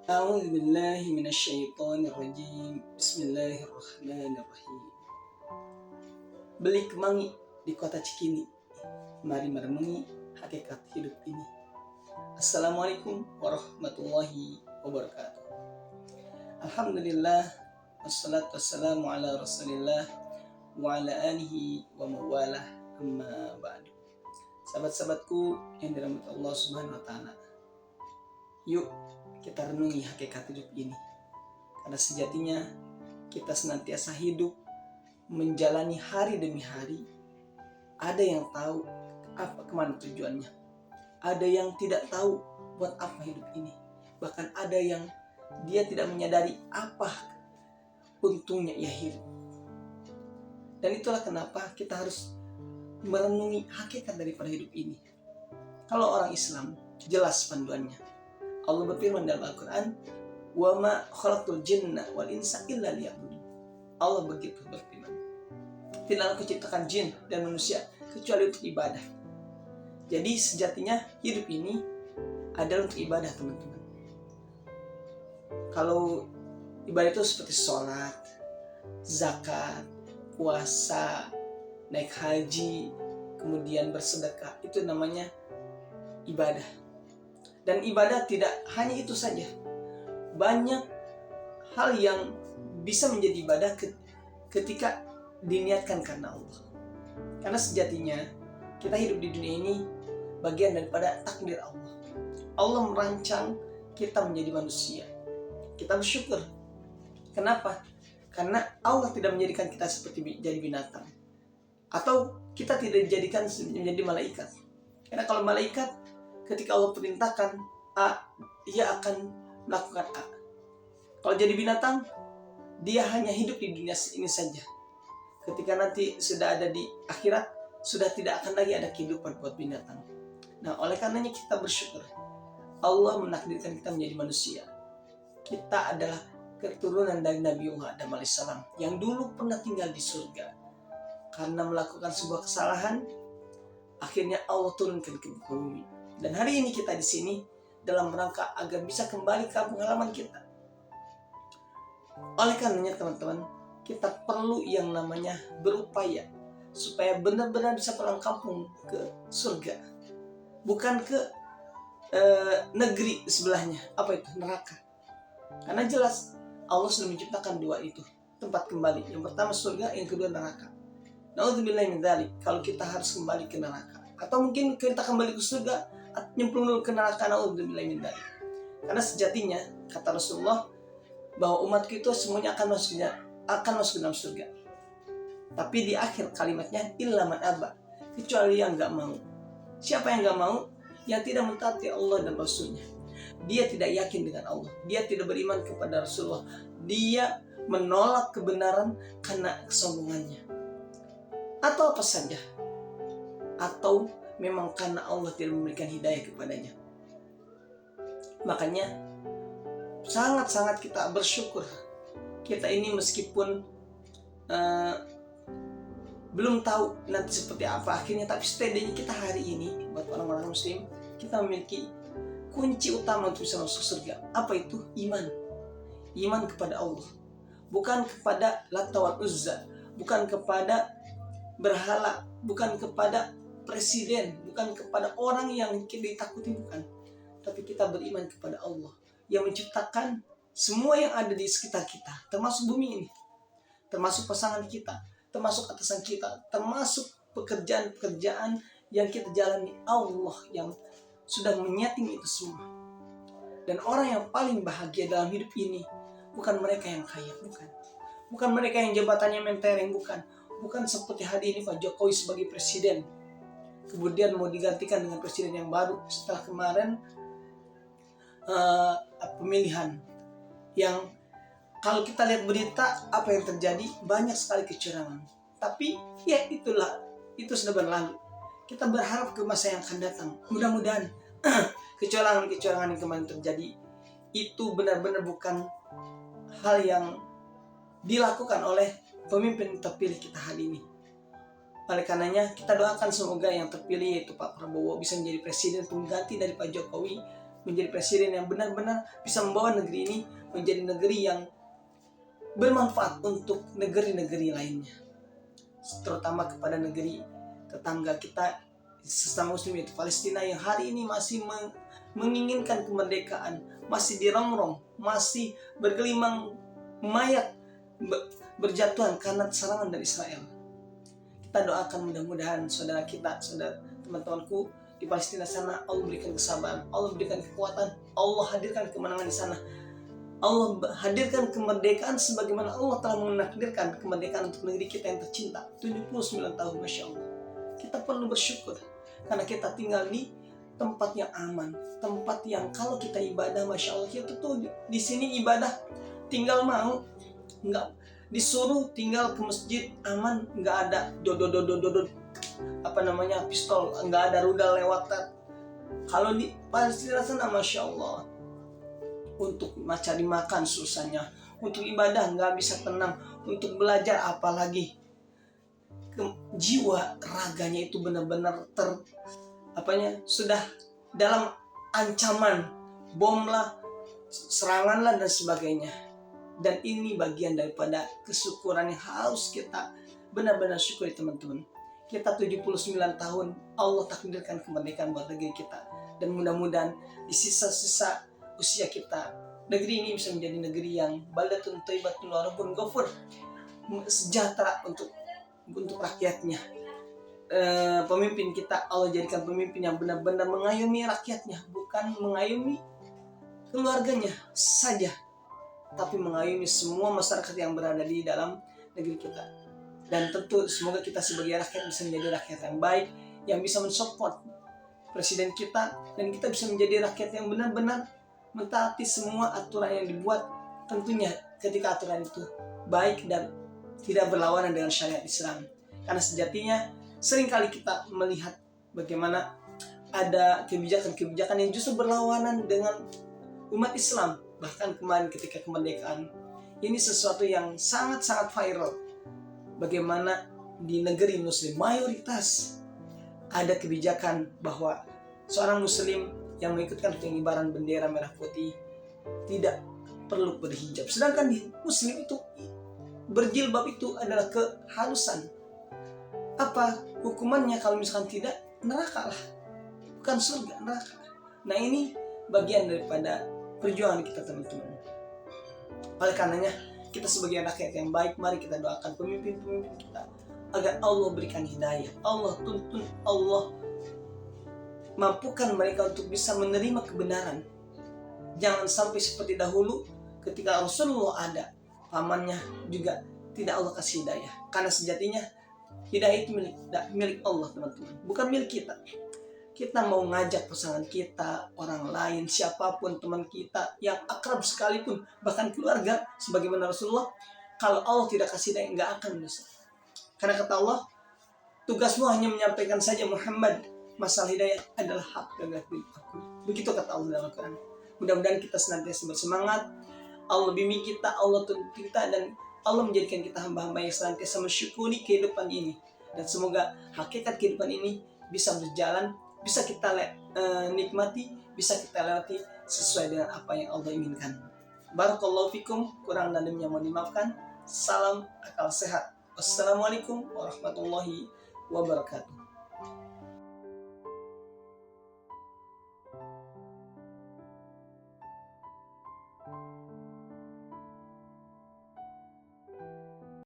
أعوذ بالله من الشيطان الرجيم. بسم الله الرحمن الرحيم. Beli kemangi di kota Cikini. Mari merenungi hakikat hidup ini. Assalamualaikum warahmatullahi wabarakatuh. Alhamdulillah, wassalatu wassalamu ala rasulillah wa ala alihi wa mawalah, amma ba'du. Sahabat-sahabatku yang dirahmati Allah Subhanahu wa taala. Yuk kita renungi hakikat hidup ini. Karena sejatinya kita senantiasa hidup menjalani hari demi hari. Ada yang tahu apa kemana tujuannya. Ada yang tidak tahu buat apa hidup ini. Bahkan ada yang dia tidak menyadari apa untungnya ia hidup. Dan itulah kenapa kita harus merenungi hakikat daripada hidup ini. Kalau orang Islam, jelas panduannya. Allah berfirman dalam Al-Quran, "Wa ma khalaqtul jinna wal insa illa liya'budun." Allah begitu berfirman. Tidaklah aku ciptakan jin dan manusia kecuali untuk ibadah. Jadi sejatinya hidup ini adalah untuk ibadah, teman-teman. Kalau ibadah itu seperti sholat, zakat, puasa, naik haji, kemudian bersedekah, itu namanya ibadah. Dan ibadah tidak hanya itu saja. Banyak hal yang bisa menjadi ibadah ketika diniatkan karena Allah. Karena sejatinya kita hidup di dunia ini bagian daripada takdir Allah. Allah merancang kita menjadi manusia. Kita bersyukur. Kenapa? Karena Allah tidak menjadikan kita seperti jadi binatang. Atau kita tidak dijadikan menjadi malaikat. Karena kalau malaikat, ketika Allah perintahkan A, dia akan melakukan A. Kalau jadi binatang, dia hanya hidup di dunia ini saja. Ketika nanti sudah ada di akhirat, sudah tidak akan lagi ada kehidupan buat binatang. Nah, oleh karenanya kita bersyukur. Allah menakdirkan kita menjadi manusia. Kita adalah keturunan dari Nabiullah Adam alaihissalam yang dulu pernah tinggal di surga. Karena melakukan sebuah kesalahan, akhirnya Allah turunkan ke bumi. Dan hari ini kita di sini dalam rangka agar bisa kembali ke kampung halaman kita. Oleh karenanya teman-teman, kita perlu yang namanya berupaya supaya benar-benar bisa pulang kampung ke surga, bukan ke negeri sebelahnya. Apa itu? Neraka. Karena jelas Allah sudah menciptakan dua itu, tempat kembali. Yang pertama surga, yang kedua neraka. Na'udzubillahi min dzalik. Kalau kita harus kembali ke neraka, atau mungkin kita kembali ke surga, nyemplung dulu ke neraka, na'udzubillahi min dzalik. Karena sejatinya kata Rasulullah bahwa umatku itu semuanya akan masuk ke dalam surga. Tapi di akhir kalimatnya illa man aba, kecuali yang enggak mau. Siapa yang enggak mau? Yang tidak mentaati Allah dan Rasulnya. Dia tidak yakin dengan Allah. Dia tidak beriman kepada Rasulullah. Dia menolak kebenaran karena kesombongannya. Atau apa saja. Atau memang karena Allah tidak memberikan hidayah kepadanya. Makanya sangat-sangat kita bersyukur. Kita ini meskipun belum tahu nanti seperti apa akhirnya, tapi setidaknya kita hari ini buat orang-orang muslim, kita memiliki kunci utama untuk bisa masuk surga. Apa itu? Iman. Iman kepada Allah. Bukan kepada Lat wal Uzza, bukan kepada berhala, bukan kepada presiden, bukan kepada orang yang kita ditakuti, bukan. Tapi kita beriman kepada Allah yang menciptakan semua yang ada di sekitar kita, termasuk bumi ini, termasuk pasangan kita, termasuk atasan kita, termasuk pekerjaan-pekerjaan yang kita jalani. Allah yang sudah menyeting itu semua. Dan orang yang paling bahagia dalam hidup ini bukan mereka yang kaya, bukan mereka yang jabatannya mentereng, bukan seperti hari ini Pak Jokowi sebagai presiden, kemudian mau digantikan dengan presiden yang baru setelah kemarin pemilihan, yang kalau kita lihat berita apa yang terjadi, banyak sekali kecurangan. Tapi ya itu sudah berlalu. Kita berharap ke masa yang akan datang, mudah-mudahan kecurangan yang kemarin terjadi itu benar-benar bukan hal yang dilakukan oleh pemimpin terpilih kita hari ini. Oleh karenanya kita doakan semoga yang terpilih yaitu Pak Prabowo bisa menjadi presiden pengganti dari Pak Jokowi menjadi presiden yang benar-benar bisa membawa negeri ini menjadi negeri yang bermanfaat untuk negeri-negeri lainnya, terutama kepada negeri tetangga kita sesama muslim yaitu Palestina, yang hari ini masih menginginkan kemerdekaan, masih dirongrong, masih bergelimang mayat berjatuhan karena serangan dari Israel. Kita doakan mudah-mudahan saudara kita, saudara teman-temanku di Palestina sana, Allah berikan kesabaran, Allah berikan kekuatan, Allah hadirkan kemenangan di sana, Allah hadirkan kemerdekaan sebagaimana Allah telah menakdirkan kemerdekaan untuk negeri kita yang tercinta 79 tahun. Masya Allah, kita perlu bersyukur karena kita tinggal di tempat yang aman, tempat yang kalau kita ibadah, Masya Allah, kita tuh di sini ibadah tinggal mau, nggak disuruh tinggal ke masjid aman, nggak ada pistol, nggak ada rudal lewat. Kalau di Palestina sana, Masya Allah, untuk cari makan susahnya, untuk ibadah nggak bisa tenang, untuk belajar apalagi jiwa raganya itu benar-benar sudah dalam ancaman bom lah, serangan lah dan sebagainya. Dan ini bagian daripada kesyukuran yang harus kita benar-benar syukuri, teman-teman. Kita 79 tahun Allah takdirkan kemerdekaan buat negeri kita, dan mudah-mudahan di sisa-sisa usia kita negeri ini bisa menjadi negeri yang baldatun thayyibatun wa rabbun ghafur, sejahtera untuk rakyatnya. Pemimpin kita Allah jadikan pemimpin yang benar-benar mengayomi rakyatnya, bukan mengayomi keluarganya saja, tapi mengayomi semua masyarakat yang berada di dalam negeri kita. Dan tentu semoga kita sebagai rakyat bisa menjadi rakyat yang baik, yang bisa mensupport presiden kita, dan kita bisa menjadi rakyat yang benar-benar mentaati semua aturan yang dibuat, tentunya ketika aturan itu baik dan tidak berlawanan dengan syariat Islam. Karena sejatinya seringkali kita melihat bagaimana ada kebijakan-kebijakan yang justru berlawanan dengan umat Islam. Bahkan kemarin ketika kemerdekaan, ini sesuatu yang sangat-sangat viral. Bagaimana di negeri muslim mayoritas ada kebijakan bahwa seorang muslim yang mengikutkan pengibaran bendera merah putih tidak perlu berhijab. Sedangkan di muslim itu berjilbab itu adalah keharusan. Apa hukumannya kalau misalkan tidak? Neraka lah, bukan surga, neraka. Nah, ini bagian daripada perjuangan kita, teman-teman. Oleh karenanya kita sebagai rakyat yang baik, mari kita doakan pemimpin-pemimpin kita agar Allah berikan hidayah, Allah tuntun, Allah mampukan mereka untuk bisa menerima kebenaran. Jangan sampai seperti dahulu ketika Rasulullah ada, pamannya juga tidak Allah kasih hidayah. Karena sejatinya hidayah itu milik Allah, teman-teman, bukan milik kita. Kita mau ngajak pasangan kita, orang lain, siapapun, teman kita yang akrab sekalipun, bahkan keluarga, sebagaimana Rasulullah, kalau Allah tidak kasih hidayah, nggak akan bisa. Karena kata Allah, tugasmu hanya menyampaikan saja Muhammad, masalah hidayah adalah hak dan aku. Begitu kata Allah dalam Al-Quran. Mudah-mudahan kita senantiasa bersemangat, Allah bimbing kita, Allah tuntun kita, dan Allah menjadikan kita hamba-hamba yang senantiasa mensyukuri kehidupan ini. Dan semoga hakikat kehidupan ini bisa berjalan, bisa kita nikmati, bisa kita lewati sesuai dengan apa yang Allah inginkan. Barakallahu fikum, kurang dan lebihnya mohon dimaafkan. Salam akal sehat. Wassalamualaikum warahmatullahi wabarakatuh.